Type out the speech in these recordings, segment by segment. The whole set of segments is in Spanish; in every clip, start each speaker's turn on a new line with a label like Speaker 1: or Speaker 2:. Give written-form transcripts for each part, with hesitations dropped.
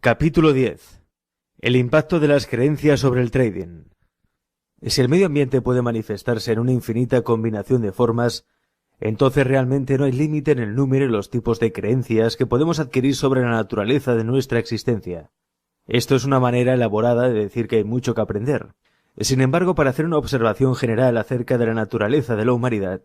Speaker 1: Capítulo 10. El impacto de las creencias sobre el trading. Si el medio ambiente puede manifestarse en una infinita combinación de formas, entonces realmente no hay límite en el número y los tipos de creencias que podemos adquirir sobre la naturaleza de nuestra existencia. Esto es una manera elaborada de decir que hay mucho que aprender. Sin embargo, para hacer una observación general acerca de la naturaleza de la humanidad,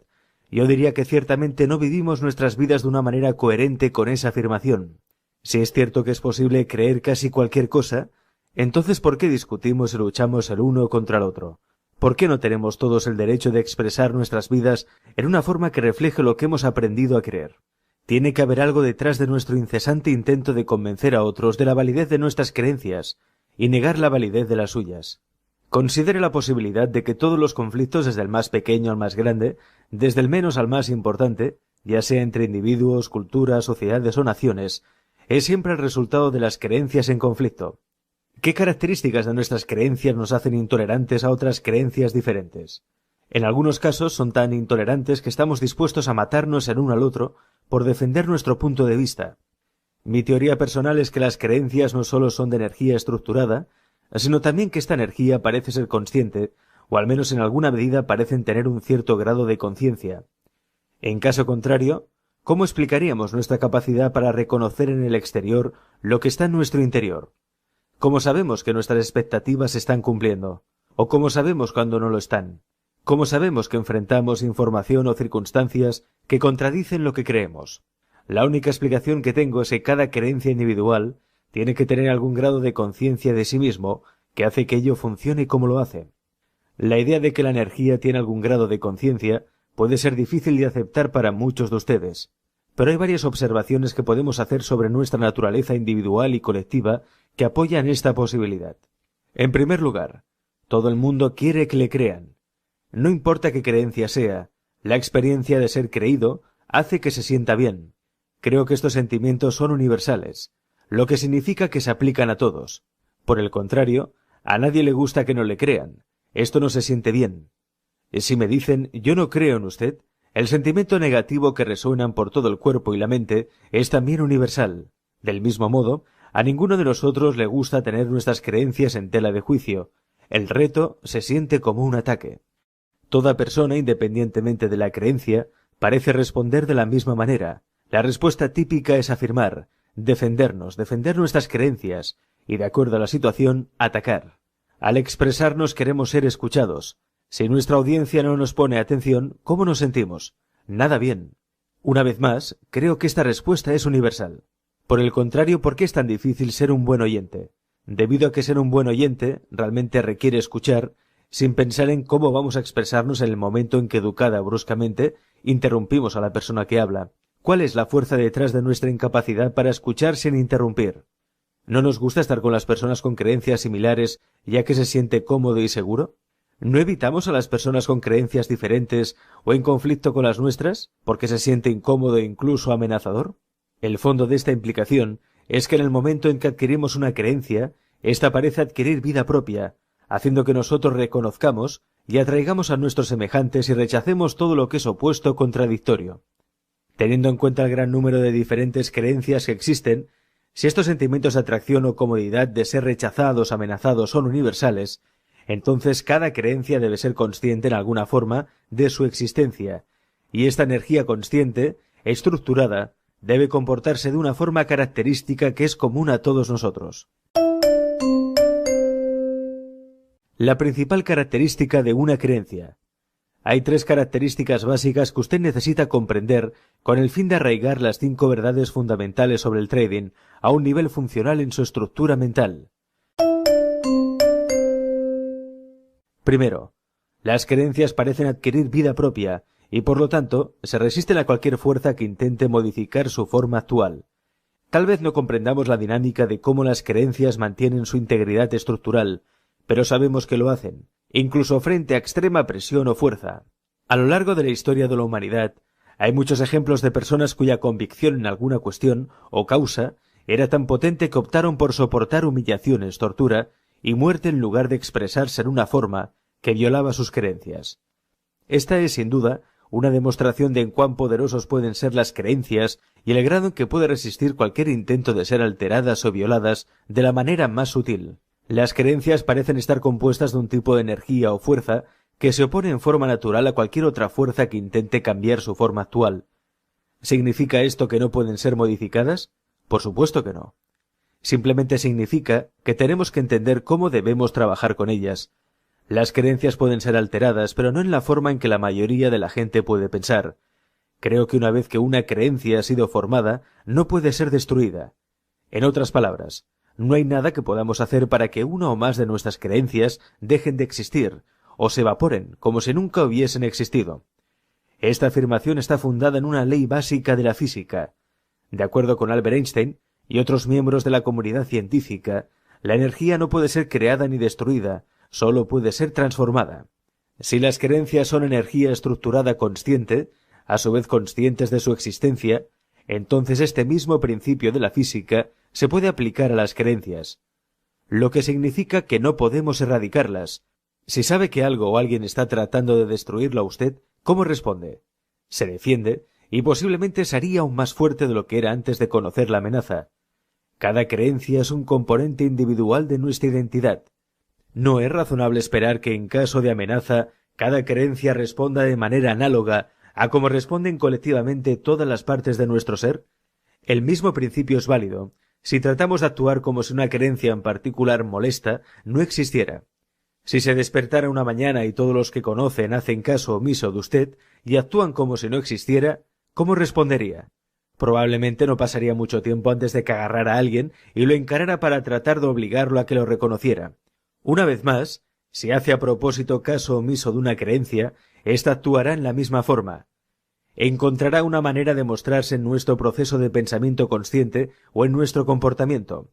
Speaker 1: yo diría que ciertamente no vivimos nuestras vidas de una manera coherente con esa afirmación. Si es cierto que es posible creer casi cualquier cosa, entonces ¿por qué discutimos y luchamos el uno contra el otro? ¿Por qué no tenemos todos el derecho de expresar nuestras vidas en una forma que refleje lo que hemos aprendido a creer? Tiene que haber algo detrás de nuestro incesante intento de convencer a otros de la validez de nuestras creencias y negar la validez de las suyas. Considere la posibilidad de que todos los conflictos, desde el más pequeño al más grande, desde el menos al más importante, ya sea entre individuos, culturas, sociedades o naciones, es siempre el resultado de las creencias en conflicto. ¿Qué características de nuestras creencias nos hacen intolerantes a otras creencias diferentes? En algunos casos son tan intolerantes que estamos dispuestos a matarnos el uno al otro por defender nuestro punto de vista. Mi teoría personal es que las creencias no solo son de energía estructurada, sino también que esta energía parece ser consciente, o al menos en alguna medida parecen tener un cierto grado de conciencia. En caso contrario, ¿cómo explicaríamos nuestra capacidad para reconocer en el exterior lo que está en nuestro interior? ¿Cómo sabemos que nuestras expectativas se están cumpliendo? ¿O cómo sabemos cuando no lo están? ¿Cómo sabemos que enfrentamos información o circunstancias que contradicen lo que creemos? La única explicación que tengo es que cada creencia individual tiene que tener algún grado de conciencia de sí mismo que hace que ello funcione como lo hace. La idea de que la energía tiene algún grado de conciencia puede ser difícil de aceptar para muchos de ustedes, pero hay varias observaciones que podemos hacer sobre nuestra naturaleza individual y colectiva que apoyan esta posibilidad. En primer lugar, todo el mundo quiere que le crean. No importa qué creencia sea, la experiencia de ser creído hace que se sienta bien. Creo que estos sentimientos son universales, lo que significa que se aplican a todos. Por el contrario, a nadie le gusta que no le crean. Esto no se siente bien. Si me dicen, yo no creo en usted, el sentimiento negativo que resuenan por todo el cuerpo y la mente es también universal. Del mismo modo, a ninguno de nosotros le gusta tener nuestras creencias en tela de juicio. El reto se siente como un ataque. Toda persona, independientemente de la creencia, parece responder de la misma manera. La respuesta típica es afirmar, defendernos, defender nuestras creencias y, de acuerdo a la situación, atacar. Al expresarnos queremos ser escuchados. Si nuestra audiencia no nos pone atención, ¿cómo nos sentimos? Nada bien. Una vez más, creo que esta respuesta es universal. Por el contrario, ¿por qué es tan difícil ser un buen oyente? Debido a que ser un buen oyente realmente requiere escuchar, sin pensar en cómo vamos a expresarnos en el momento en que educada bruscamente interrumpimos a la persona que habla. ¿Cuál es la fuerza detrás de nuestra incapacidad para escuchar sin interrumpir? ¿No nos gusta estar con las personas con creencias similares ya que se siente cómodo y seguro? ¿No evitamos a las personas con creencias diferentes o en conflicto con las nuestras porque se siente incómodo e incluso amenazador? El fondo de esta implicación es que en el momento en que adquirimos una creencia, ésta parece adquirir vida propia, haciendo que nosotros reconozcamos y atraigamos a nuestros semejantes y rechacemos todo lo que es opuesto o contradictorio. Teniendo en cuenta el gran número de diferentes creencias que existen, si estos sentimientos de atracción o comodidad de ser rechazados, amenazados son universales, entonces cada creencia debe ser consciente en alguna forma de su existencia, y esta energía consciente, estructurada, debe comportarse de una forma característica que es común a todos nosotros. La principal característica de una creencia. Hay 3 características básicas que usted necesita comprender con el fin de arraigar las 5 verdades fundamentales sobre el trading a un nivel funcional en su estructura mental. Primero, las creencias parecen adquirir vida propia y por lo tanto se resisten a cualquier fuerza que intente modificar su forma actual. Tal vez no comprendamos la dinámica de cómo las creencias mantienen su integridad estructural, pero sabemos que lo hacen, incluso frente a extrema presión o fuerza. A lo largo de la historia de la humanidad, hay muchos ejemplos de personas cuya convicción en alguna cuestión o causa era tan potente que optaron por soportar humillaciones, tortura y muerte en lugar de expresarse en una forma que violaba sus creencias. Esta es, sin duda, una demostración de en cuán poderosos pueden ser las creencias y el grado en que puede resistir cualquier intento de ser alteradas o violadas de la manera más sutil. Las creencias parecen estar compuestas de un tipo de energía o fuerza que se opone en forma natural a cualquier otra fuerza que intente cambiar su forma actual. ¿Significa esto que no pueden ser modificadas? Por supuesto que no. Simplemente significa que tenemos que entender cómo debemos trabajar con ellas. Las creencias pueden ser alteradas, pero no en la forma en que la mayoría de la gente puede pensar. Creo que una vez que una creencia ha sido formada, no puede ser destruida. En otras palabras, no hay nada que podamos hacer para que una o más de nuestras creencias dejen de existir, o se evaporen, como si nunca hubiesen existido. Esta afirmación está fundada en una ley básica de la física. De acuerdo con Albert Einstein y otros miembros de la comunidad científica, la energía no puede ser creada ni destruida, solo puede ser transformada. Si las creencias son energía estructurada consciente, a su vez conscientes de su existencia, entonces este mismo principio de la física se puede aplicar a las creencias, lo que significa que no podemos erradicarlas. Si sabe que algo o alguien está tratando de destruirlo a usted, ¿cómo responde? Se defiende y posiblemente sería aún más fuerte de lo que era antes de conocer la amenaza. Cada creencia es un componente individual de nuestra identidad. ¿No es razonable esperar que en caso de amenaza cada creencia responda de manera análoga a cómo responden colectivamente todas las partes de nuestro ser? El mismo principio es válido si tratamos de actuar como si una creencia en particular molesta no existiera. Si se despertara una mañana y todos los que conocen hacen caso omiso de usted y actúan como si no existiera, ¿cómo respondería? Probablemente no pasaría mucho tiempo antes de que agarrara a alguien y lo encarara para tratar de obligarlo a que lo reconociera. Una vez más, si hace a propósito caso omiso de una creencia, ésta actuará en la misma forma. Encontrará una manera de mostrarse en nuestro proceso de pensamiento consciente o en nuestro comportamiento.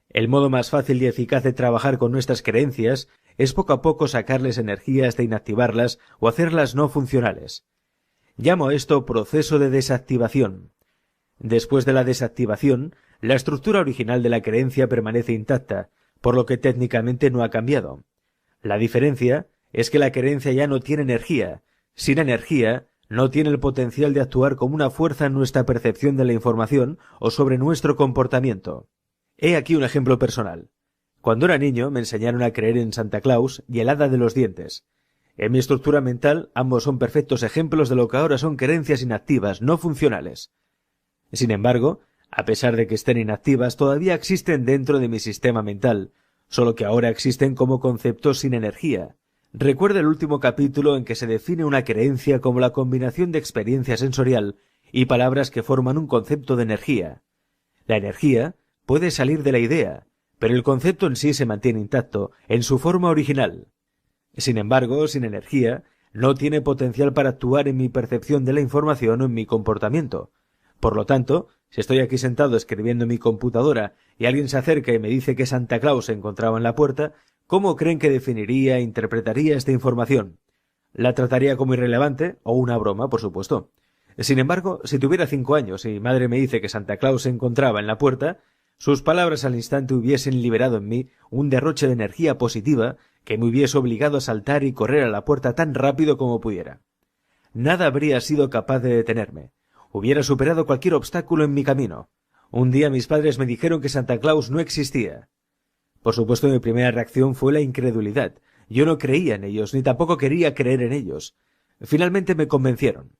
Speaker 1: El modo más fácil y eficaz de trabajar con nuestras creencias es poco a poco sacarles energía hasta inactivarlas o hacerlas no funcionales. Llamo a esto proceso de desactivación. Después de la desactivación, la estructura original de la creencia permanece intacta, por lo que técnicamente no ha cambiado. La diferencia es que la creencia ya no tiene energía. Sin energía, no tiene el potencial de actuar como una fuerza en nuestra percepción de la información o sobre nuestro comportamiento. He aquí un ejemplo personal. Cuando era niño me enseñaron a creer en Santa Claus y el hada de los dientes. En mi estructura mental, ambos son perfectos ejemplos de lo que ahora son creencias inactivas, no funcionales. Sin embargo, a pesar de que estén inactivas, todavía existen dentro de mi sistema mental, solo que ahora existen como conceptos sin energía. Recuerda el último capítulo en que se define una creencia como la combinación de experiencia sensorial y palabras que forman un concepto de energía. La energía puede salir de la idea, pero el concepto en sí se mantiene intacto, en su forma original. Sin embargo, sin energía, no tiene potencial para actuar en mi percepción de la información o en mi comportamiento. Por lo tanto, si estoy aquí sentado escribiendo en mi computadora y alguien se acerca y me dice que Santa Claus se encontraba en la puerta, ¿cómo creen que definiría e interpretaría esta información? ¿La trataría como irrelevante o una broma, por supuesto? Sin embargo, si tuviera 5 años y mi madre me dice que Santa Claus se encontraba en la puerta, sus palabras al instante hubiesen liberado en mí un derroche de energía positiva que me hubiese obligado a saltar y correr a la puerta tan rápido como pudiera. Nada habría sido capaz de detenerme. Hubiera superado cualquier obstáculo en mi camino. Un día mis padres me dijeron que Santa Claus no existía. Por supuesto, mi primera reacción fue la incredulidad. Yo no creía en ellos, ni tampoco quería creer en ellos. Finalmente me convencieron.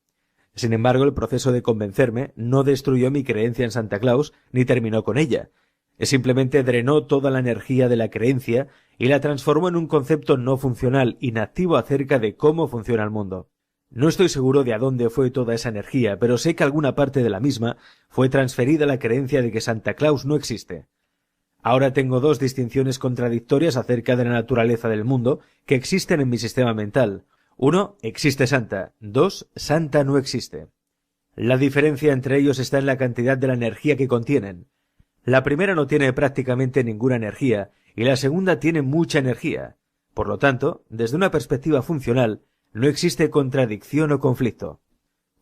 Speaker 1: Sin embargo, el proceso de convencerme no destruyó mi creencia en Santa Claus ni terminó con ella. Simplemente drenó toda la energía de la creencia y la transformó en un concepto no funcional, inactivo acerca de cómo funciona el mundo. No estoy seguro de a dónde fue toda esa energía, pero sé que alguna parte de la misma fue transferida a la creencia de que Santa Claus no existe. Ahora tengo dos distinciones contradictorias acerca de la naturaleza del mundo que existen en mi sistema mental. 1. Existe Santa. 2. Santa no existe. La diferencia entre ellos está en la cantidad de la energía que contienen. La primera no tiene prácticamente ninguna energía y la segunda tiene mucha energía. Por lo tanto, desde una perspectiva funcional, no existe contradicción o conflicto.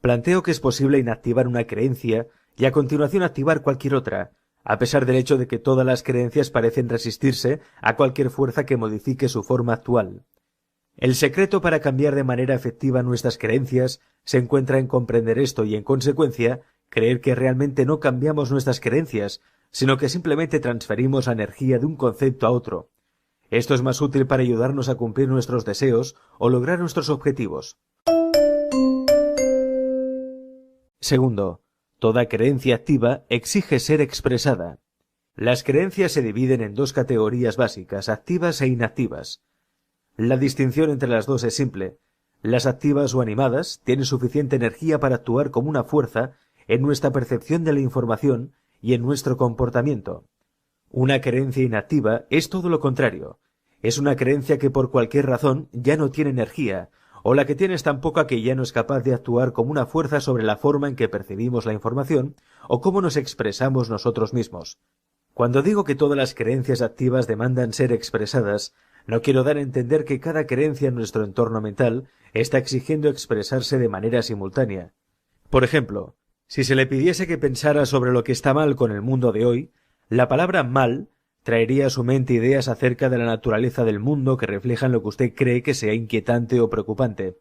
Speaker 1: Planteo que es posible inactivar una creencia y a continuación activar cualquier otra, a pesar del hecho de que todas las creencias parecen resistirse a cualquier fuerza que modifique su forma actual. El secreto para cambiar de manera efectiva nuestras creencias se encuentra en comprender esto y, en consecuencia, creer que realmente no cambiamos nuestras creencias, sino que simplemente transferimos la energía de un concepto a otro. Esto es más útil para ayudarnos a cumplir nuestros deseos o lograr nuestros objetivos. Segundo, toda creencia activa exige ser expresada. Las creencias se dividen en dos categorías básicas, activas e inactivas. La distinción entre las dos es simple. Las activas o animadas tienen suficiente energía para actuar como una fuerza en nuestra percepción de la información y en nuestro comportamiento. Una creencia inactiva es todo lo contrario. Es una creencia que por cualquier razón ya no tiene energía, o la que tiene es tan poca que ya no es capaz de actuar como una fuerza sobre la forma en que percibimos la información o cómo nos expresamos nosotros mismos. Cuando digo que todas las creencias activas demandan ser expresadas, no quiero dar a entender que cada creencia en nuestro entorno mental está exigiendo expresarse de manera simultánea. Por ejemplo, si se le pidiese que pensara sobre lo que está mal con el mundo de hoy, la palabra mal traería a su mente ideas acerca de la naturaleza del mundo que reflejan lo que usted cree que sea inquietante o preocupante.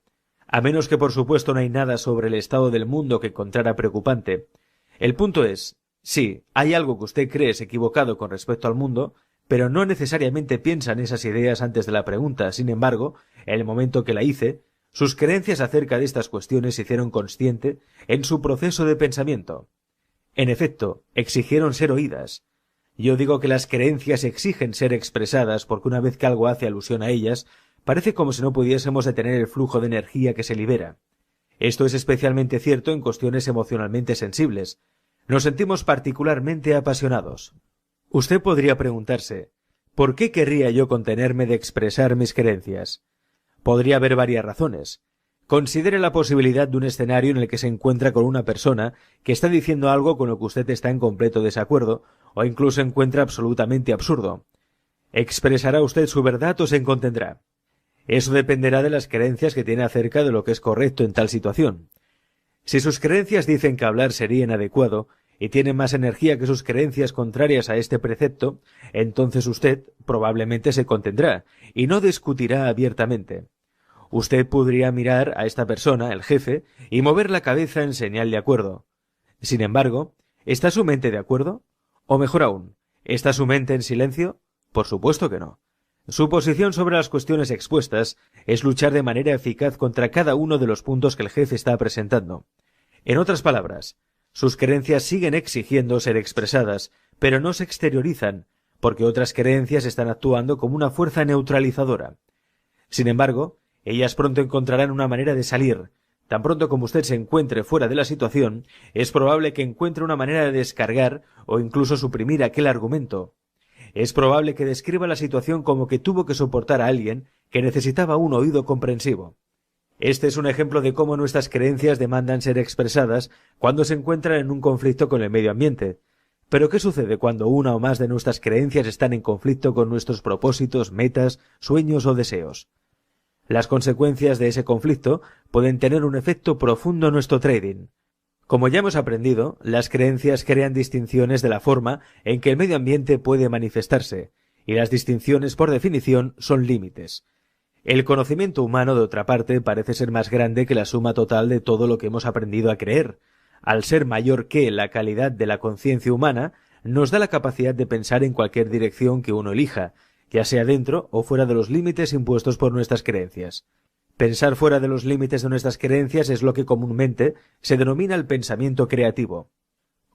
Speaker 1: A menos que por supuesto no hay nada sobre el estado del mundo que encontrara preocupante. El punto es, sí, hay algo que usted cree es equivocado con respecto al mundo, pero no necesariamente piensa en esas ideas antes de la pregunta. Sin embargo, en el momento que la hice, sus creencias acerca de estas cuestiones se hicieron consciente en su proceso de pensamiento. En efecto, exigieron ser oídas. Yo digo que las creencias exigen ser expresadas porque una vez que algo hace alusión a ellas, parece como si no pudiésemos detener el flujo de energía que se libera. Esto es especialmente cierto en cuestiones emocionalmente sensibles. Nos sentimos particularmente apasionados. Usted podría preguntarse, ¿por qué querría yo contenerme de expresar mis creencias? Podría haber varias razones. Considere la posibilidad de un escenario en el que se encuentra con una persona que está diciendo algo con lo que usted está en completo desacuerdo o incluso encuentra absolutamente absurdo. ¿Expresará usted su verdad o se contendrá? Eso dependerá de las creencias que tiene acerca de lo que es correcto en tal situación. Si sus creencias dicen que hablar sería inadecuado y tiene más energía que sus creencias contrarias a este precepto, entonces usted probablemente se contendrá y no discutirá abiertamente. Usted podría mirar a esta persona, el jefe, y mover la cabeza en señal de acuerdo. Sin embargo, ¿está su mente de acuerdo? O mejor aún, ¿está su mente en silencio? Por supuesto que no. Su posición sobre las cuestiones expuestas es luchar de manera eficaz contra cada uno de los puntos que el jefe está presentando. En otras palabras, sus creencias siguen exigiendo ser expresadas, pero no se exteriorizan, porque otras creencias están actuando como una fuerza neutralizadora. Sin embargo, ellas pronto encontrarán una manera de salir. Tan pronto como usted se encuentre fuera de la situación, es probable que encuentre una manera de descargar o incluso suprimir aquel argumento. Es probable que describa la situación como que tuvo que soportar a alguien que necesitaba un oído comprensivo. Este es un ejemplo de cómo nuestras creencias demandan ser expresadas cuando se encuentran en un conflicto con el medio ambiente. Pero ¿qué sucede cuando una o más de nuestras creencias están en conflicto con nuestros propósitos, metas, sueños o deseos? Las consecuencias de ese conflicto pueden tener un efecto profundo en nuestro trading. Como ya hemos aprendido, las creencias crean distinciones de la forma en que el medio ambiente puede manifestarse, y las distinciones, por definición, son límites. El conocimiento humano, de otra parte, parece ser más grande que la suma total de todo lo que hemos aprendido a creer. Al ser mayor que la calidad de la conciencia humana, nos da la capacidad de pensar en cualquier dirección que uno elija, ya sea dentro o fuera de los límites impuestos por nuestras creencias. Pensar fuera de los límites de nuestras creencias es lo que comúnmente se denomina el pensamiento creativo.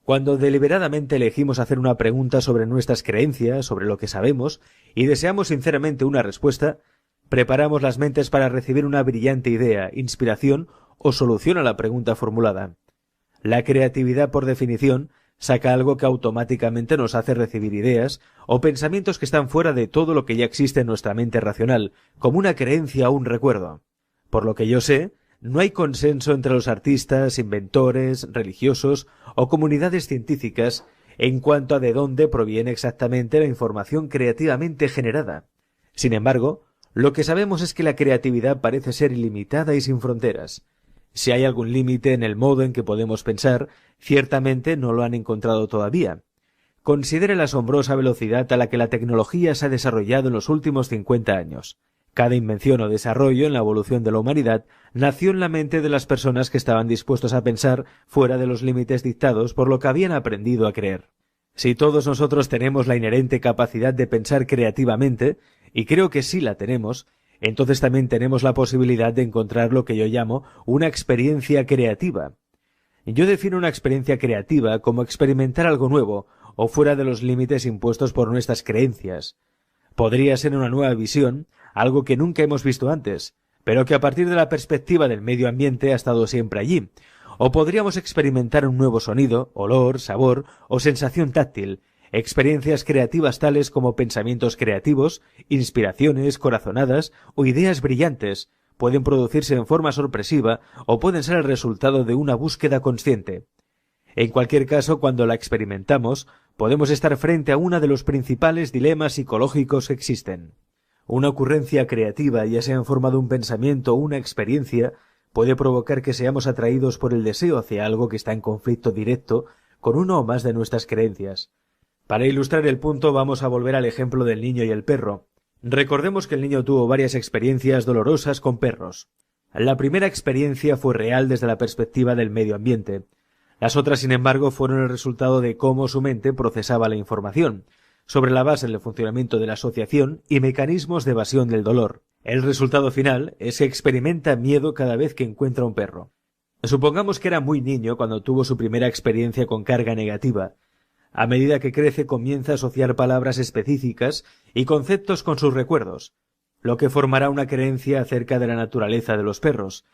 Speaker 1: Cuando deliberadamente elegimos hacer una pregunta sobre nuestras creencias, sobre lo que sabemos, y deseamos sinceramente una respuesta, preparamos las mentes para recibir una brillante idea, inspiración o solución a la pregunta formulada. La creatividad, por definición, saca algo que automáticamente nos hace recibir ideas o pensamientos que están fuera de todo lo que ya existe en nuestra mente racional, como una creencia o un recuerdo. Por lo que yo sé, no hay consenso entre los artistas, inventores, religiosos o comunidades científicas en cuanto a de dónde proviene exactamente la información creativamente generada. Sin embargo, lo que sabemos es que la creatividad parece ser ilimitada y sin fronteras. Si hay algún límite en el modo en que podemos pensar, ciertamente no lo han encontrado todavía. Considere la asombrosa velocidad a la que la tecnología se ha desarrollado en los últimos 50 años. Cada invención o desarrollo en la evolución de la humanidad nació en la mente de las personas que estaban dispuestos a pensar fuera de los límites dictados por lo que habían aprendido a creer. Si todos nosotros tenemos la inherente capacidad de pensar creativamente, y creo que sí la tenemos, entonces también tenemos la posibilidad de encontrar lo que yo llamo una experiencia creativa. Yo defino una experiencia creativa como experimentar algo nuevo o fuera de los límites impuestos por nuestras creencias. Podría ser una nueva visión, algo que nunca hemos visto antes, pero que a partir de la perspectiva del medio ambiente ha estado siempre allí. O podríamos experimentar un nuevo sonido, olor, sabor o sensación táctil, experiencias creativas tales como pensamientos creativos, inspiraciones, corazonadas o ideas brillantes. Pueden producirse en forma sorpresiva o pueden ser el resultado de una búsqueda consciente. En cualquier caso, cuando la experimentamos, podemos estar frente a uno de los principales dilemas psicológicos que existen. Una ocurrencia creativa, ya sea en forma de un pensamiento o una experiencia, puede provocar que seamos atraídos por el deseo hacia algo que está en conflicto directo con una o más de nuestras creencias. Para ilustrar el punto, vamos a volver al ejemplo del niño y el perro. Recordemos que el niño tuvo varias experiencias dolorosas con perros. La primera experiencia fue real desde la perspectiva del medio ambiente. Las otras, sin embargo, fueron el resultado de cómo su mente procesaba la información, sobre la base del funcionamiento de la asociación y mecanismos de evasión del dolor. El resultado final es que experimenta miedo cada vez que encuentra un perro. Supongamos que era muy niño cuando tuvo su primera experiencia con carga negativa. A medida que crece comienza a asociar palabras específicas y conceptos con sus recuerdos, lo que formará una creencia acerca de la naturaleza de los perros.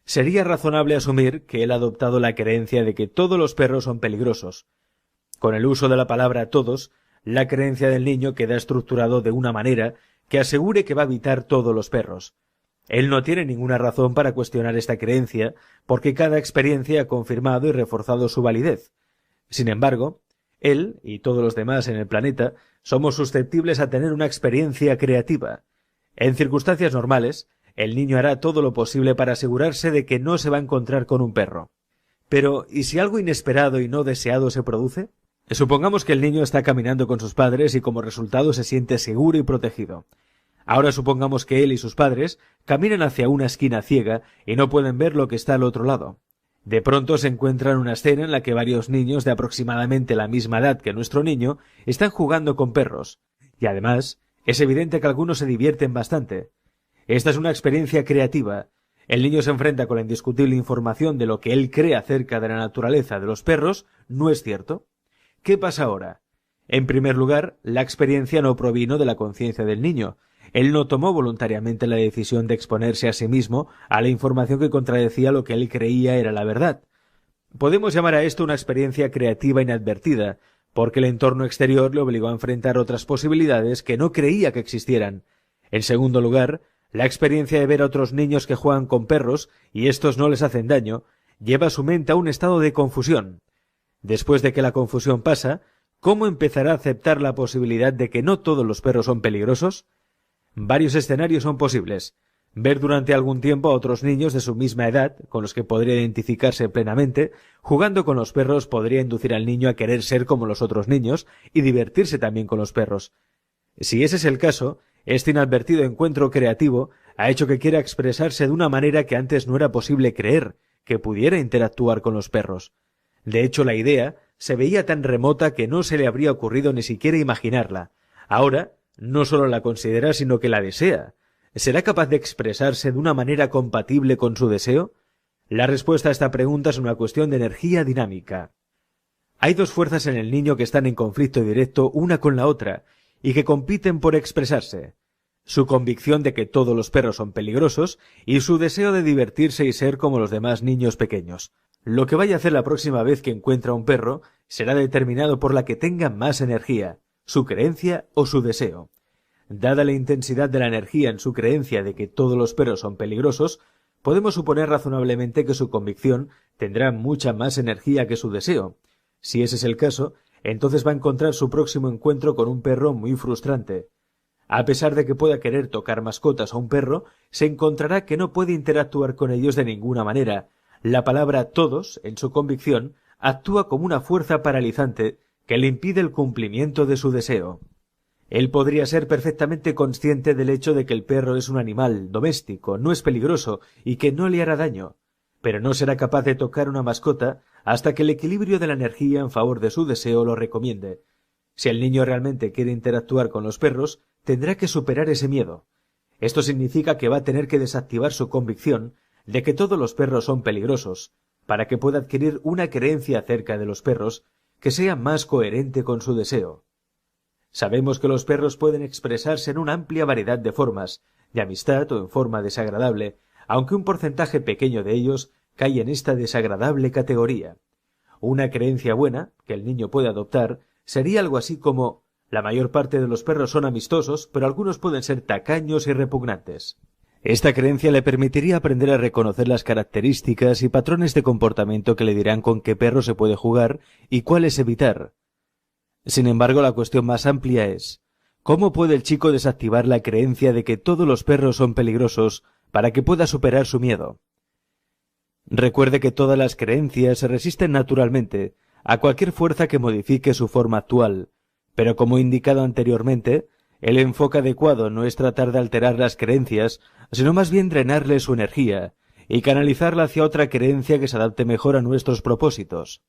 Speaker 1: Sería razonable asumir que él ha adoptado la creencia de que todos los perros son peligrosos. Con el uso de la palabra todos, la creencia del niño queda estructurado de una manera que asegure que va a evitar todos los perros. Él no tiene ninguna razón para cuestionar esta creencia, porque cada experiencia ha confirmado y reforzado su validez. Sin embargo, él y todos los demás en el planeta somos susceptibles a tener una experiencia creativa. En circunstancias normales, el niño hará todo lo posible para asegurarse de que no se va a encontrar con un perro. Pero, ¿y si algo inesperado y no deseado se produce? Supongamos que el niño está caminando con sus padres y como resultado se siente seguro y protegido. Ahora supongamos que él y sus padres caminan hacia una esquina ciega y no pueden ver lo que está al otro lado. De pronto se encuentran una escena en la que varios niños de aproximadamente la misma edad que nuestro niño están jugando con perros. Y además, es evidente que algunos se divierten bastante. Esta es una experiencia creativa. El niño se enfrenta con la indiscutible información de lo que él cree acerca de la naturaleza de los perros no es cierto. ¿Qué pasa ahora? En primer lugar, la experiencia no provino de la conciencia del niño. Él no tomó voluntariamente la decisión de exponerse a sí mismo a la información que contradecía lo que él creía era la verdad. Podemos llamar a esto una experiencia creativa inadvertida, porque el entorno exterior le obligó a enfrentar otras posibilidades que no creía que existieran. En segundo lugar, la experiencia de ver a otros niños que juegan con perros y estos no les hacen daño, lleva a su mente a un estado de confusión. Después de que la confusión pasa, ¿cómo empezará a aceptar la posibilidad de que no todos los perros son peligrosos? Varios escenarios son posibles. Ver durante algún tiempo a otros niños de su misma edad, con los que podría identificarse plenamente, jugando con los perros podría inducir al niño a querer ser como los otros niños y divertirse también con los perros. Si ese es el caso, este inadvertido encuentro creativo ha hecho que quiera expresarse de una manera que antes no era posible creer, que pudiera interactuar con los perros. De hecho, la idea se veía tan remota que no se le habría ocurrido ni siquiera imaginarla. Ahora, no solo la considera, sino que la desea. ¿Será capaz de expresarse de una manera compatible con su deseo? La respuesta a esta pregunta es una cuestión de energía dinámica. Hay dos fuerzas en el niño que están en conflicto directo una con la otra, y que compiten por expresarse. Su convicción de que todos los perros son peligrosos y su deseo de divertirse y ser como los demás niños pequeños. Lo que vaya a hacer la próxima vez que encuentra un perro será determinado por la que tenga más energía, su creencia o su deseo. Dada la intensidad de la energía en su creencia de que todos los perros son peligrosos, podemos suponer razonablemente que su convicción tendrá mucha más energía que su deseo. Si ese es el caso, entonces va a encontrar su próximo encuentro con un perro muy frustrante. A pesar de que pueda querer tocar mascotas a un perro, se encontrará que no puede interactuar con ellos de ninguna manera. La palabra todos, en su convicción, actúa como una fuerza paralizante que le impide el cumplimiento de su deseo. Él podría ser perfectamente consciente del hecho de que el perro es un animal doméstico, no es peligroso y que no le hará daño, pero no será capaz de tocar una mascota hasta que el equilibrio de la energía en favor de su deseo lo recomiende. Si el niño realmente quiere interactuar con los perros, tendrá que superar ese miedo. Esto significa que va a tener que desactivar su convicción de que todos los perros son peligrosos, para que pueda adquirir una creencia acerca de los perros que sea más coherente con su deseo. Sabemos que los perros pueden expresarse en una amplia variedad de formas, de amistad o en forma desagradable, aunque un porcentaje pequeño de ellos cae en esta desagradable categoría. Una creencia buena, que el niño puede adoptar, sería algo así como: la mayor parte de los perros son amistosos, pero algunos pueden ser tacaños y repugnantes. Esta creencia le permitiría aprender a reconocer las características y patrones de comportamiento que le dirán con qué perro se puede jugar y cuáles evitar. Sin embargo, la cuestión más amplia es: ¿cómo puede el chico desactivar la creencia de que todos los perros son peligrosos para que pueda superar su miedo? Recuerde que todas las creencias se resisten naturalmente a cualquier fuerza que modifique su forma actual, pero como he indicado anteriormente, el enfoque adecuado no es tratar de alterar las creencias, sino más bien drenarle su energía y canalizarla hacia otra creencia que se adapte mejor a nuestros propósitos.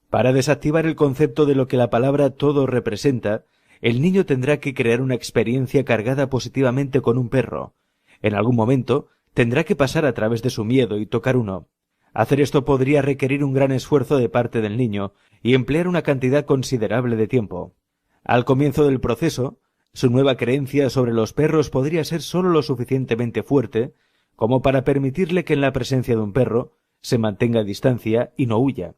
Speaker 1: Para desactivar el concepto de lo que la palabra todo representa, el niño tendrá que crear una experiencia cargada positivamente con un perro. En algún momento, tendrá que pasar a través de su miedo y tocar uno. Hacer esto podría requerir un gran esfuerzo de parte del niño y emplear una cantidad considerable de tiempo. Al comienzo del proceso, su nueva creencia sobre los perros podría ser sólo lo suficientemente fuerte como para permitirle que en la presencia de un perro se mantenga a distancia y no huya.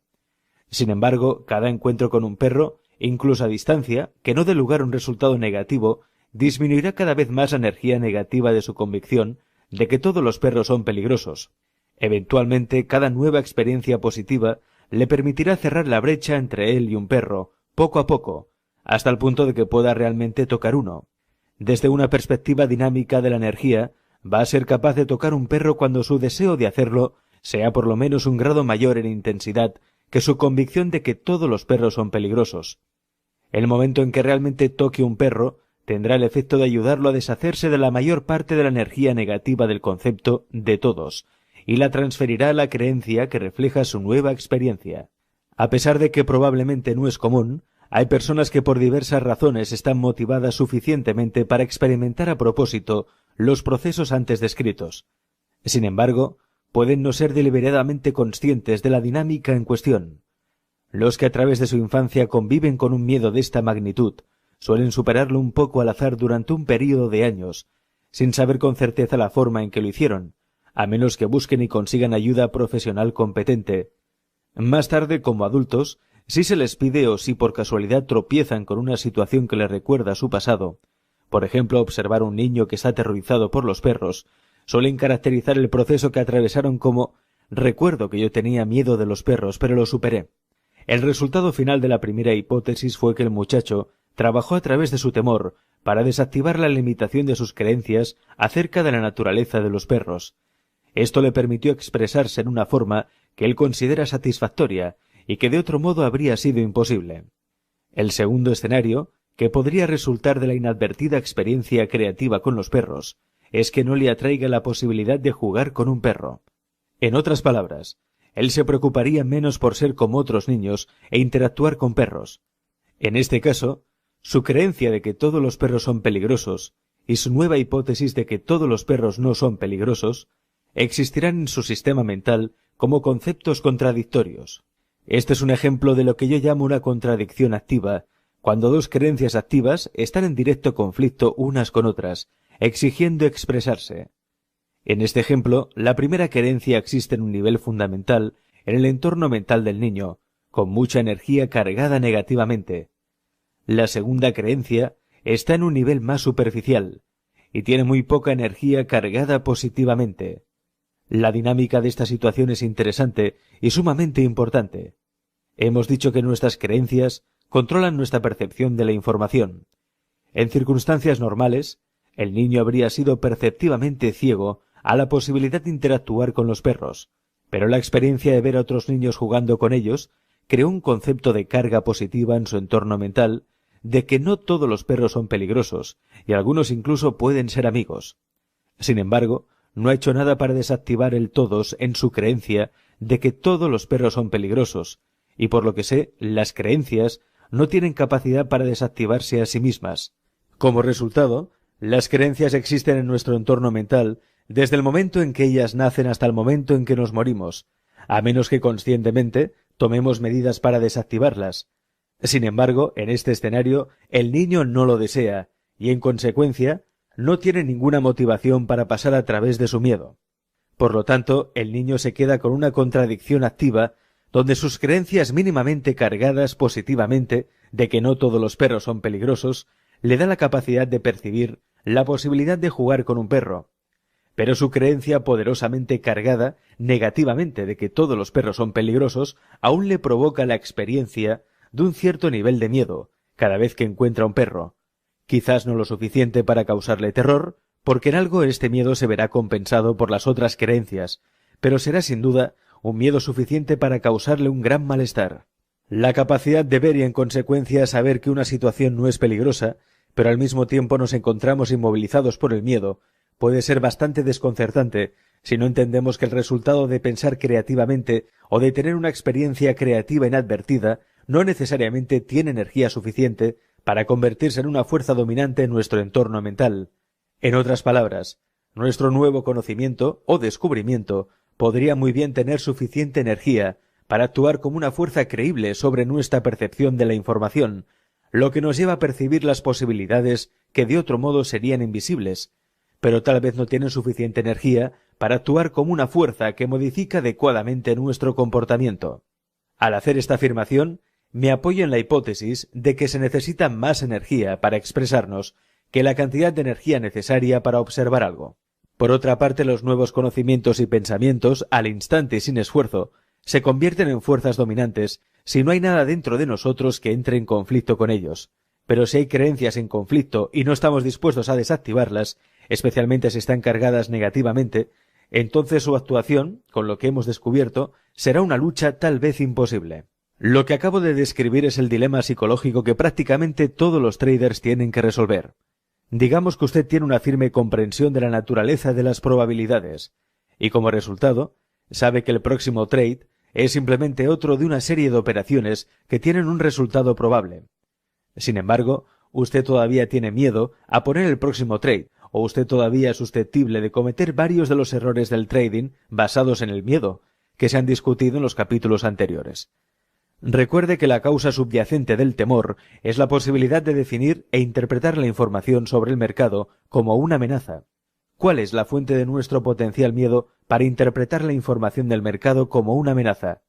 Speaker 1: Sin embargo, cada encuentro con un perro, incluso a distancia, que no dé lugar a un resultado negativo, disminuirá cada vez más la energía negativa de su convicción de que todos los perros son peligrosos. Eventualmente, cada nueva experiencia positiva le permitirá cerrar la brecha entre él y un perro, poco a poco, hasta el punto de que pueda realmente tocar uno. Desde una perspectiva dinámica de la energía, va a ser capaz de tocar un perro cuando su deseo de hacerlo sea por lo menos un grado mayor en intensidad que su convicción de que todos los perros son peligrosos. El momento en que realmente toque un perro tendrá el efecto de ayudarlo a deshacerse de la mayor parte de la energía negativa del concepto de todos, y la transferirá a la creencia que refleja su nueva experiencia. A pesar de que probablemente no es común, hay personas que por diversas razones están motivadas suficientemente para experimentar a propósito los procesos antes descritos. Sin embargo, pueden no ser deliberadamente conscientes de la dinámica en cuestión. Los que a través de su infancia conviven con un miedo de esta magnitud suelen superarlo un poco al azar durante un período de años, sin saber con certeza la forma en que lo hicieron, a menos que busquen y consigan ayuda profesional competente. Más tarde, como adultos, si se les pide o si por casualidad tropiezan con una situación que les recuerda a su pasado, por ejemplo observar a un niño que está aterrorizado por los perros, suelen caracterizar el proceso que atravesaron como: recuerdo que yo tenía miedo de los perros, pero lo superé. El resultado final de la primera hipótesis fue que el muchacho trabajó a través de su temor para desactivar la limitación de sus creencias acerca de la naturaleza de los perros. Esto le permitió expresarse en una forma que él considera satisfactoria y que de otro modo habría sido imposible. El segundo escenario, que podría resultar de la inadvertida experiencia creativa con los perros, es que no le atraiga la posibilidad de jugar con un perro. En otras palabras, él se preocuparía menos por ser como otros niños e interactuar con perros. En este caso, su creencia de que todos los perros son peligrosos y su nueva hipótesis de que todos los perros no son peligrosos existirán en su sistema mental como conceptos contradictorios. Este es un ejemplo de lo que yo llamo una contradicción activa, cuando dos creencias activas están en directo conflicto unas con otras, exigiendo expresarse. En este ejemplo, la primera creencia existe en un nivel fundamental en el entorno mental del niño, con mucha energía cargada negativamente. La segunda creencia está en un nivel más superficial y tiene muy poca energía cargada positivamente. La dinámica de esta situación es interesante y sumamente importante. Hemos dicho que nuestras creencias controlan nuestra percepción de la información. En circunstancias normales, el niño habría sido perceptivamente ciego a la posibilidad de interactuar con los perros, pero la experiencia de ver a otros niños jugando con ellos creó un concepto de carga positiva en su entorno mental, de que no todos los perros son peligrosos, y algunos incluso pueden ser amigos. Sin embargo, no ha hecho nada para desactivar el todos en su creencia de que todos los perros son peligrosos, y por lo que sé, las creencias no tienen capacidad para desactivarse a sí mismas. Como resultado, las creencias existen en nuestro entorno mental desde el momento en que ellas nacen hasta el momento en que nos morimos, a menos que conscientemente tomemos medidas para desactivarlas. Sin embargo, en este escenario, el niño no lo desea, y en consecuencia, no tiene ninguna motivación para pasar a través de su miedo. Por lo tanto, el niño se queda con una contradicción activa donde sus creencias mínimamente cargadas positivamente de que no todos los perros son peligrosos le da la capacidad de percibir la posibilidad de jugar con un perro. Pero su creencia poderosamente cargada negativamente de que todos los perros son peligrosos aún le provoca la experiencia de un cierto nivel de miedo cada vez que encuentra un perro. Quizás no lo suficiente para causarle terror, porque en algo este miedo se verá compensado por las otras creencias, pero será sin duda un miedo suficiente para causarle un gran malestar. La capacidad de ver y en consecuencia saber que una situación no es peligrosa, pero al mismo tiempo nos encontramos inmovilizados por el miedo, puede ser bastante desconcertante si no entendemos que el resultado de pensar creativamente o de tener una experiencia creativa inadvertida no necesariamente tiene energía suficiente para convertirse en una fuerza dominante en nuestro entorno mental. En otras palabras, nuestro nuevo conocimiento o descubrimiento podría muy bien tener suficiente energía para actuar como una fuerza creíble sobre nuestra percepción de la información, lo que nos lleva a percibir las posibilidades que de otro modo serían invisibles, pero tal vez no tienen suficiente energía para actuar como una fuerza que modifica adecuadamente nuestro comportamiento. Al hacer esta afirmación, me apoyo en la hipótesis de que se necesita más energía para expresarnos que la cantidad de energía necesaria para observar algo. Por otra parte, los nuevos conocimientos y pensamientos, al instante y sin esfuerzo, se convierten en fuerzas dominantes si no hay nada dentro de nosotros que entre en conflicto con ellos. Pero si hay creencias en conflicto y no estamos dispuestos a desactivarlas, especialmente si están cargadas negativamente, entonces su actuación, con lo que hemos descubierto, será una lucha tal vez imposible. Lo que acabo de describir es el dilema psicológico que prácticamente todos los traders tienen que resolver. Digamos que usted tiene una firme comprensión de la naturaleza de las probabilidades, y como resultado, sabe que el próximo trade es simplemente otro de una serie de operaciones que tienen un resultado probable. Sin embargo, usted todavía tiene miedo a poner el próximo trade, o usted todavía es susceptible de cometer varios de los errores del trading basados en el miedo, que se han discutido en los capítulos anteriores. Recuerde que la causa subyacente del temor es la posibilidad de definir e interpretar la información sobre el mercado como una amenaza. ¿Cuál es la fuente de nuestro potencial miedo para interpretar la información del mercado como una amenaza?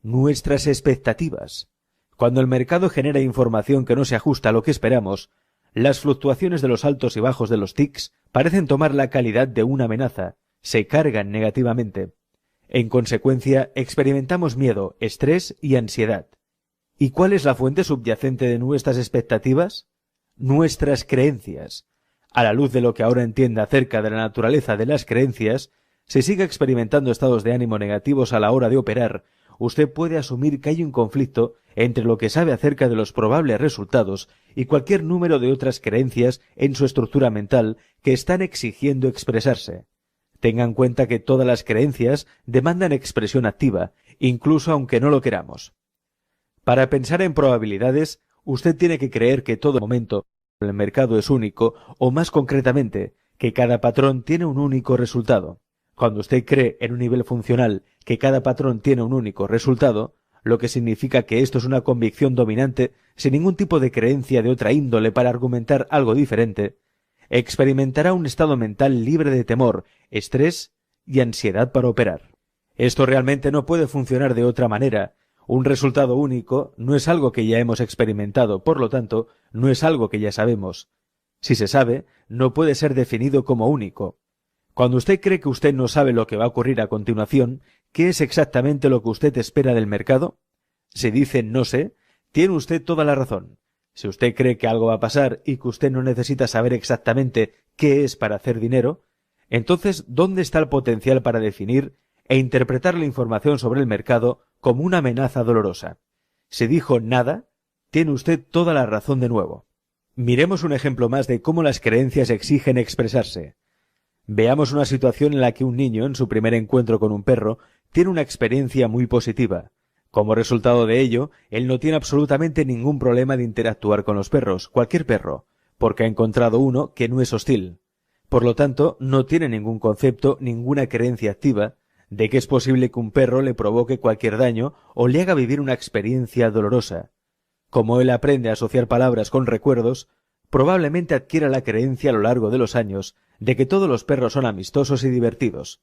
Speaker 1: Nuestras expectativas. Cuando el mercado genera información que no se ajusta a lo que esperamos, las fluctuaciones de los altos y bajos de los ticks parecen tomar la calidad de una amenaza, se cargan negativamente. En consecuencia, experimentamos miedo, estrés y ansiedad. ¿Y cuál es la fuente subyacente de nuestras expectativas? Nuestras creencias. A la luz de lo que ahora entiende acerca de la naturaleza de las creencias, si sigue experimentando estados de ánimo negativos a la hora de operar, usted puede asumir que hay un conflicto entre lo que sabe acerca de los probables resultados y cualquier número de otras creencias en su estructura mental que están exigiendo expresarse. Tenga en cuenta que todas las creencias demandan expresión activa, incluso aunque no lo queramos. Para pensar en probabilidades, usted tiene que creer que todo momento el mercado es único, o más concretamente, que cada patrón tiene un único resultado. Cuando usted cree en un nivel funcional que cada patrón tiene un único resultado, lo que significa que esto es una convicción dominante sin ningún tipo de creencia de otra índole para argumentar algo diferente, experimentará un estado mental libre de temor, estrés y ansiedad para operar. Esto realmente no puede funcionar de otra manera. Un resultado único no es algo que ya hemos experimentado, por lo tanto, no es algo que ya sabemos. Si se sabe, no puede ser definido como único. Cuando usted cree que usted no sabe lo que va a ocurrir a continuación, ¿qué es exactamente lo que usted espera del mercado? Si dice no sé, tiene usted toda la razón. Si usted cree que algo va a pasar y que usted no necesita saber exactamente qué es para hacer dinero, entonces, ¿dónde está el potencial para definir e interpretar la información sobre el mercado como una amenaza dolorosa? Si dijo nada, tiene usted toda la razón de nuevo. Miremos un ejemplo más de cómo las creencias exigen expresarse. Veamos una situación en la que un niño, en su primer encuentro con un perro, tiene una experiencia muy positiva. Como resultado de ello, él no tiene absolutamente ningún problema de interactuar con los perros, cualquier perro, porque ha encontrado uno que no es hostil. Por lo tanto, no tiene ningún concepto, ninguna creencia activa, de que es posible que un perro le provoque cualquier daño o le haga vivir una experiencia dolorosa. Como él aprende a asociar palabras con recuerdos, probablemente adquiera la creencia a lo largo de los años de que todos los perros son amistosos y divertidos.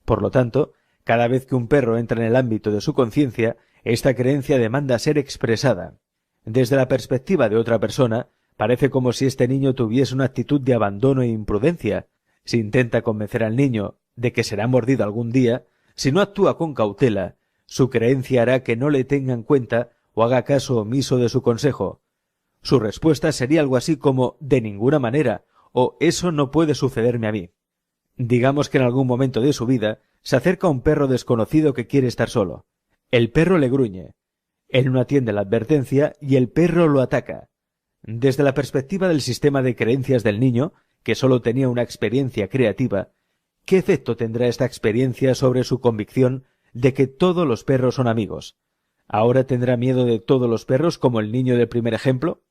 Speaker 1: Por lo tanto, cada vez que un perro entra en el ámbito de su conciencia, esta creencia demanda ser expresada. Desde la perspectiva de otra persona, parece como si este niño tuviese una actitud de abandono e imprudencia. Si intenta convencer al niño de que será mordido algún día, si no actúa con cautela, su creencia hará que no le tenga en cuenta o haga caso omiso de su consejo. Su respuesta sería algo así como «de ninguna manera» o «eso no puede sucederme a mí». Digamos que en algún momento de su vida se acerca un perro desconocido que quiere estar solo. El perro le gruñe. Él no atiende la advertencia y el perro lo ataca. Desde la perspectiva del sistema de creencias del niño, que solo tenía una experiencia creativa, ¿qué efecto tendrá esta experiencia sobre su convicción de que todos los perros son amigos? ¿Ahora tendrá miedo de todos los perros como el niño del primer ejemplo?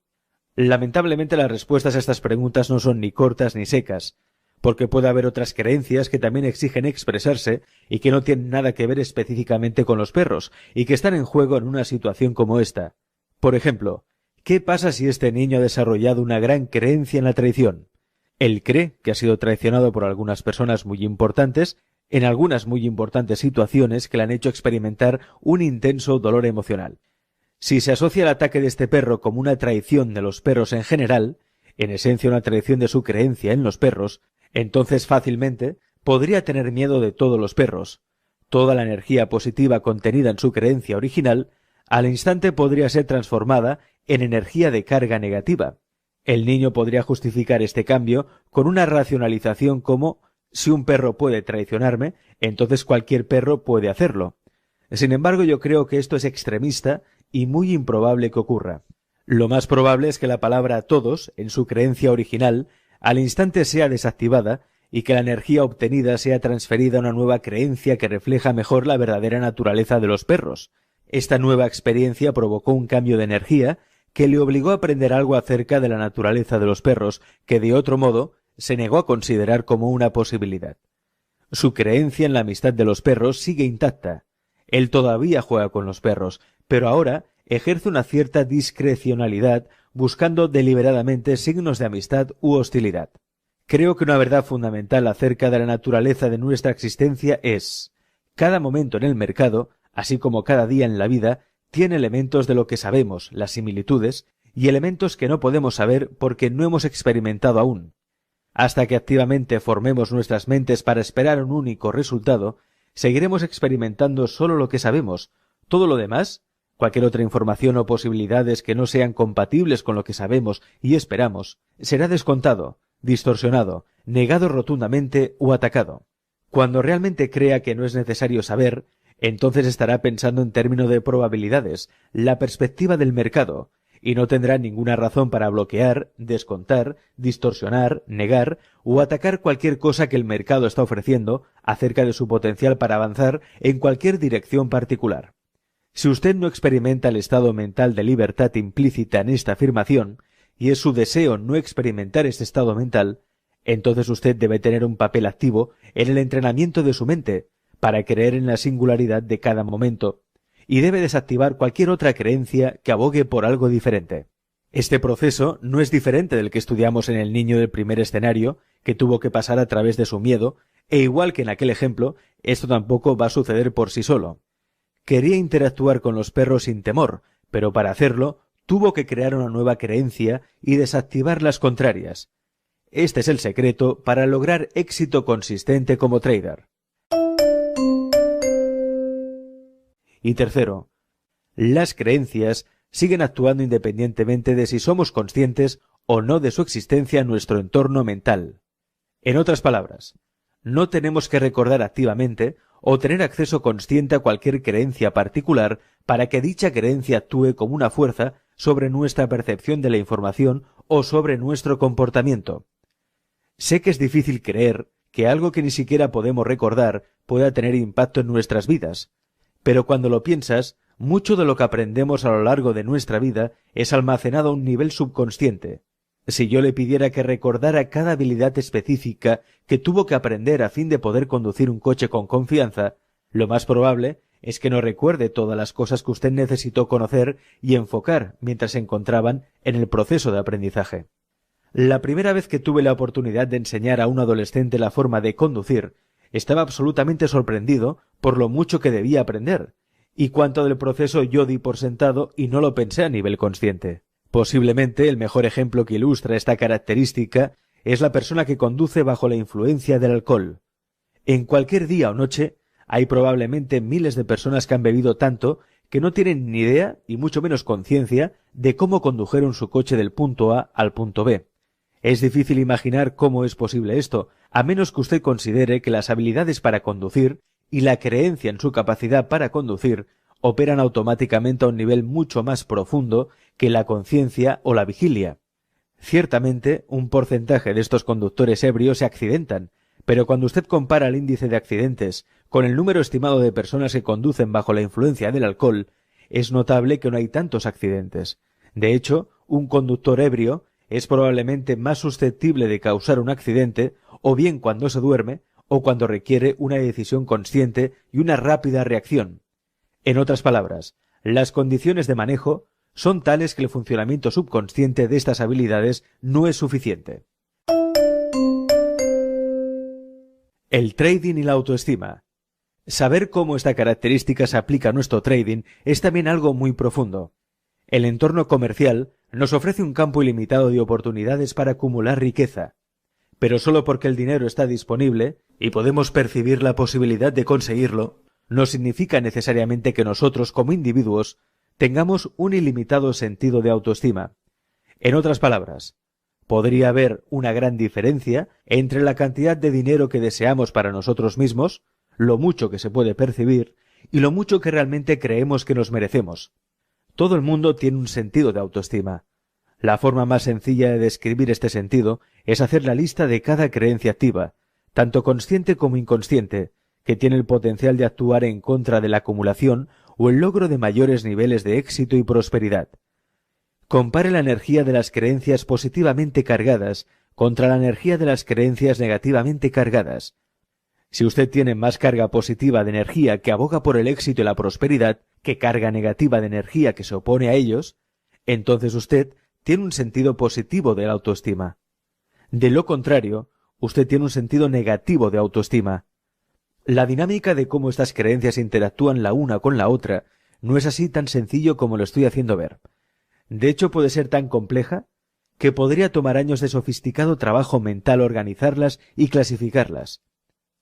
Speaker 1: Lamentablemente las respuestas a estas preguntas no son ni cortas ni secas, porque puede haber otras creencias que también exigen expresarse y que no tienen nada que ver específicamente con los perros y que están en juego en una situación como esta. Por ejemplo, ¿qué pasa si este niño ha desarrollado una gran creencia en la traición? Él cree que ha sido traicionado por algunas personas muy importantes, en algunas muy importantes situaciones que le han hecho experimentar un intenso dolor emocional. Si se asocia el ataque de este perro como una traición de los perros en general, en esencia una traición de su creencia en los perros, entonces fácilmente podría tener miedo de todos los perros. Toda la energía positiva contenida en su creencia original, al instante podría ser transformada en energía de carga negativa. El niño podría justificar este cambio con una racionalización como «si un perro puede traicionarme, entonces cualquier perro puede hacerlo». Sin embargo, yo creo que esto es extremista y muy improbable que ocurra. Lo más probable es que la palabra todos, en su creencia original, al instante sea desactivada y que la energía obtenida sea transferida a una nueva creencia que refleja mejor la verdadera naturaleza de los perros. Esta nueva experiencia provocó un cambio de energía que le obligó a aprender algo acerca de la naturaleza de los perros que, de otro modo, se negó a considerar como una posibilidad. Su creencia en la amistad de los perros sigue intacta. Él todavía juega con los perros, pero ahora ejerce una cierta discrecionalidad buscando deliberadamente signos de amistad u hostilidad. Creo que una verdad fundamental acerca de la naturaleza de nuestra existencia es: cada momento en el mercado, así como cada día en la vida, tiene elementos de lo que sabemos, las similitudes, y elementos que no podemos saber porque no hemos experimentado aún. Hasta que activamente formemos nuestras mentes para esperar un único resultado, seguiremos experimentando solo lo que sabemos. Todo lo demás, cualquier otra información o posibilidades que no sean compatibles con lo que sabemos y esperamos, será descontado, distorsionado, negado rotundamente o atacado. Cuando realmente crea que no es necesario saber, entonces estará pensando en términos de probabilidades, la perspectiva del mercado, y no tendrá ninguna razón para bloquear, descontar, distorsionar, negar o atacar cualquier cosa que el mercado está ofreciendo acerca de su potencial para avanzar en cualquier dirección particular. Si usted no experimenta el estado mental de libertad implícita en esta afirmación, y es su deseo no experimentar este estado mental, entonces usted debe tener un papel activo en el entrenamiento de su mente, para creer en la singularidad de cada momento, y debe desactivar cualquier otra creencia que abogue por algo diferente. Este proceso no es diferente del que estudiamos en el niño del primer escenario, que tuvo que pasar a través de su miedo, e igual que en aquel ejemplo, esto tampoco va a suceder por sí solo. Quería interactuar con los perros sin temor, pero para hacerlo tuvo que crear una nueva creencia y desactivar las contrarias. Este es el secreto para lograr éxito consistente como trader. Y tercero, las creencias siguen actuando independientemente de si somos conscientes o no de su existencia en nuestro entorno mental. En otras palabras, no tenemos que recordar activamente o tener acceso consciente a cualquier creencia particular para que dicha creencia actúe como una fuerza sobre nuestra percepción de la información o sobre nuestro comportamiento. Sé que es difícil creer que algo que ni siquiera podemos recordar pueda tener impacto en nuestras vidas, pero cuando lo piensas, mucho de lo que aprendemos a lo largo de nuestra vida es almacenado a un nivel subconsciente. Si yo le pidiera que recordara cada habilidad específica que tuvo que aprender a fin de poder conducir un coche con confianza, lo más probable es que no recuerde todas las cosas que usted necesitó conocer y enfocar mientras se encontraban en el proceso de aprendizaje. La primera vez que tuve la oportunidad de enseñar a un adolescente la forma de conducir, estaba absolutamente sorprendido por lo mucho que debía aprender, y cuánto del proceso yo di por sentado y no lo pensé a nivel consciente. Posiblemente el mejor ejemplo que ilustra esta característica es la persona que conduce bajo la influencia del alcohol. En cualquier día o noche hay probablemente miles de personas que han bebido tanto que no tienen ni idea y mucho menos conciencia de cómo condujeron su coche del punto A al punto B. Es difícil imaginar cómo es posible esto, a menos que usted considere que las habilidades para conducir y la creencia en su capacidad para conducir operan automáticamente a un nivel mucho más profundo que la conciencia o la vigilia. Ciertamente, un porcentaje de estos conductores ebrios se accidentan, pero cuando usted compara el índice de accidentes con el número estimado de personas que conducen bajo la influencia del alcohol, es notable que no hay tantos accidentes. De hecho, un conductor ebrio es probablemente más susceptible de causar un accidente, o bien cuando se duerme, o cuando requiere una decisión consciente y una rápida reacción. En otras palabras, las condiciones de manejo son tales que el funcionamiento subconsciente de estas habilidades no es suficiente. El trading y la autoestima. Saber cómo esta característica se aplica a nuestro trading es también algo muy profundo. El entorno comercial nos ofrece un campo ilimitado de oportunidades para acumular riqueza, pero solo porque el dinero está disponible y podemos percibir la posibilidad de conseguirlo, no significa necesariamente que nosotros, como individuos, tengamos un ilimitado sentido de autoestima. En otras palabras, podría haber una gran diferencia entre la cantidad de dinero que deseamos para nosotros mismos, lo mucho que se puede percibir, y lo mucho que realmente creemos que nos merecemos. Todo el mundo tiene un sentido de autoestima. La forma más sencilla de describir este sentido es hacer la lista de cada creencia activa, tanto consciente como inconsciente, que tiene el potencial de actuar en contra de la acumulación o el logro de mayores niveles de éxito y prosperidad. Compare la energía de las creencias positivamente cargadas contra la energía de las creencias negativamente cargadas. Si usted tiene más carga positiva de energía que aboga por el éxito y la prosperidad que carga negativa de energía que se opone a ellos, entonces usted tiene un sentido positivo de la autoestima. De lo contrario, usted tiene un sentido negativo de autoestima. La dinámica de cómo estas creencias interactúan la una con la otra no es así tan sencillo como lo estoy haciendo ver. De hecho, puede ser tan compleja que podría tomar años de sofisticado trabajo mental organizarlas y clasificarlas.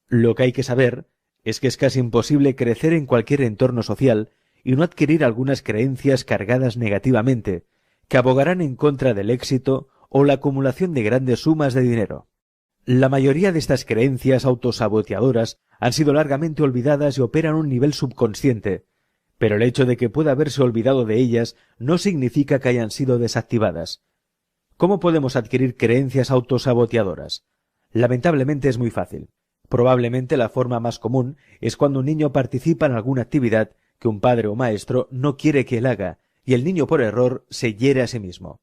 Speaker 1: Lo que hay que saber es que es casi imposible crecer en cualquier entorno social y no adquirir algunas creencias cargadas negativamente, que abogarán en contra del éxito o la acumulación de grandes sumas de dinero. La mayoría de estas creencias autosaboteadoras han sido largamente olvidadas y operan a un nivel subconsciente, pero el hecho de que pueda haberse olvidado de ellas no significa que hayan sido desactivadas. ¿Cómo podemos adquirir creencias autosaboteadoras? Lamentablemente es muy fácil. Probablemente la forma más común es cuando un niño participa en alguna actividad que un padre o maestro no quiere que él haga, y el niño por error se hiere a sí mismo.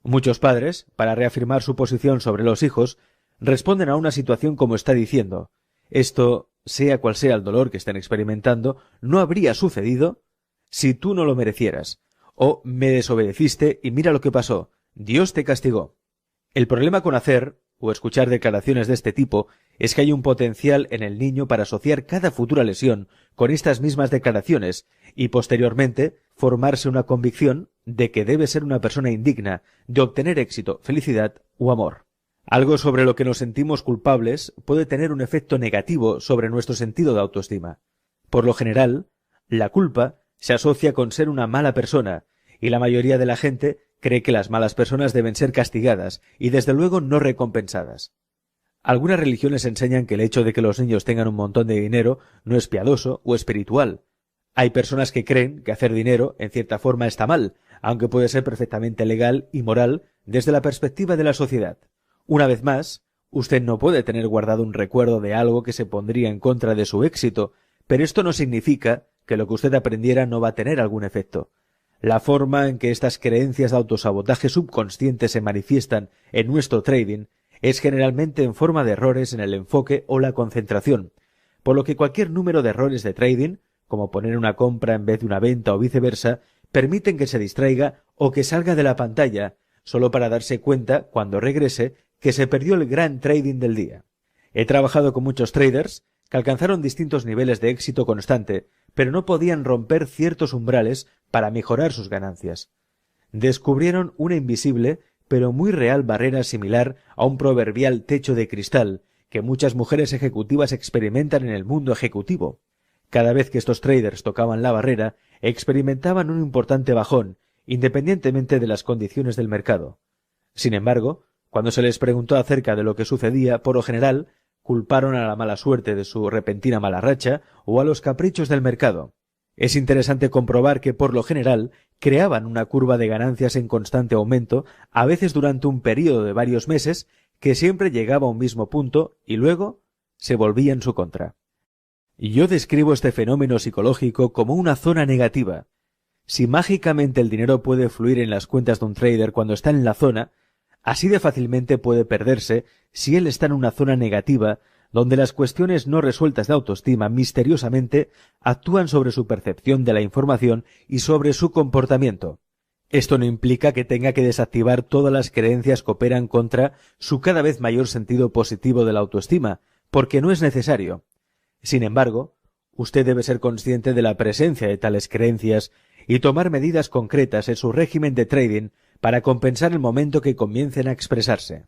Speaker 1: Muchos padres, para reafirmar su posición sobre los hijos, responden a una situación como está diciendo: esto, sea cual sea el dolor que estén experimentando, no habría sucedido si tú no lo merecieras, o me desobedeciste y mira lo que pasó, Dios te castigó. El problema con hacer o escuchar declaraciones de este tipo es que hay un potencial en el niño para asociar cada futura lesión con estas mismas declaraciones y posteriormente formarse una convicción de que debe ser una persona indigna de obtener éxito, felicidad o amor. Algo sobre lo que nos sentimos culpables puede tener un efecto negativo sobre nuestro sentido de autoestima. Por lo general, la culpa se asocia con ser una mala persona, y la mayoría de la gente cree que las malas personas deben ser castigadas y desde luego no recompensadas. Algunas religiones enseñan que el hecho de que los niños tengan un montón de dinero no es piadoso o espiritual. Hay personas que creen que hacer dinero en cierta forma está mal, aunque puede ser perfectamente legal y moral desde la perspectiva de la sociedad. Una vez más, usted no puede tener guardado un recuerdo de algo que se pondría en contra de su éxito, pero esto no significa que lo que usted aprendiera no va a tener algún efecto. La forma en que estas creencias de autosabotaje subconsciente se manifiestan en nuestro trading es generalmente en forma de errores en el enfoque o la concentración, por lo que cualquier número de errores de trading, como poner una compra en vez de una venta o viceversa, permiten que se distraiga o que salga de la pantalla, solo para darse cuenta, cuando regrese, que se perdió el gran trading del día. He trabajado con muchos traders que alcanzaron distintos niveles de éxito constante, pero no podían romper ciertos umbrales para mejorar sus ganancias. Descubrieron una invisible pero muy real barrera similar a un proverbial techo de cristal que muchas mujeres ejecutivas experimentan en el mundo ejecutivo. Cada vez que estos traders tocaban la barrera, experimentaban un importante bajón, independientemente de las condiciones del mercado. Sin embargo, cuando se les preguntó acerca de lo que sucedía, por lo general, culparon a la mala suerte de su repentina mala racha o a los caprichos del mercado. Es interesante comprobar que, por lo general, creaban una curva de ganancias en constante aumento, a veces durante un período de varios meses, que siempre llegaba a un mismo punto y luego se volvía en su contra. Yo describo este fenómeno psicológico como una zona negativa. Si mágicamente el dinero puede fluir en las cuentas de un trader cuando está en la zona, así de fácilmente puede perderse si él está en una zona negativa, donde las cuestiones no resueltas de autoestima misteriosamente actúan sobre su percepción de la información y sobre su comportamiento. Esto no implica que tenga que desactivar todas las creencias que operan contra su cada vez mayor sentido positivo de la autoestima, porque no es necesario. Sin embargo, usted debe ser consciente de la presencia de tales creencias y tomar medidas concretas en su régimen de trading para compensar el momento que comiencen a expresarse.